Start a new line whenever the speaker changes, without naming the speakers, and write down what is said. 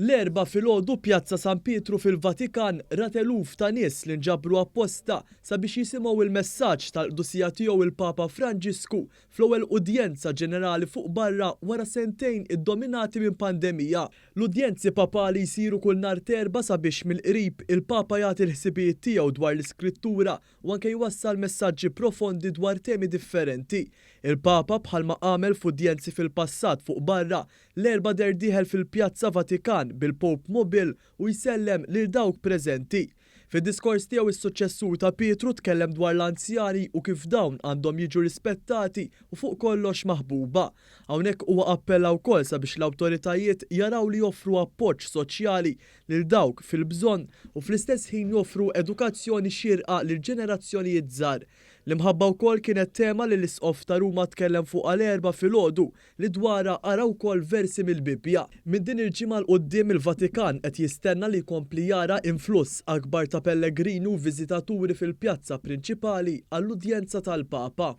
L-4 filgħodu Pjazza San Pietru fil-Vatikan rat eluf ta' nies li nġabru apposta sabiex jisimgħu il-messaġġ tal-qdusija tiegħu il-Papa Franġisku fl-ewwel udjenza ġenerali fuq barra wara sentejn iddominati minn pandemija. L-udjenzi papali jsiru kull nhar Terba sabiex mill-qrib il-Papa jagħti l-ħsibijiet tiegħu dwar l-Iskrittura u anke jwassal messaġġi profondi dwar temi differenti. Il-Papa bħalma għamel f'udjenzi fil-passat fuq barra l-4 derdieħel fil-Pjazza Vatikan bil-Pope mobil u jsellem lil dawk preżenti. Fid-diskors tiegħu is-suċċessur ta' Pietru tkellem dwar l-anzjani u kif dawn għandhom jiġu rispettati u fuq kollox maħbuba. Hawnhekk huwa appella wkoll sabiex l-awtoritajiet jaraw li joffru appoġġ soċjali lil dawk fil-bżonn u fl-istess ħin joffru edukazzjoni xierqa lil ġenerazzjonijiet żgħar. L-imħabba wkoll kienet tema li l-Isqof ta' Ruma tkellem fuq għal-4 filgħodu li dwarha araw ukoll versi mill-Bibja. Minn din il-ġimgħa l quddiem il-Vatikan qed jistenna li jkompli jara influss akbar ta' pellegrini u viżitaturi fil-pjazza prinċipali għall-udjenza tal-Papa.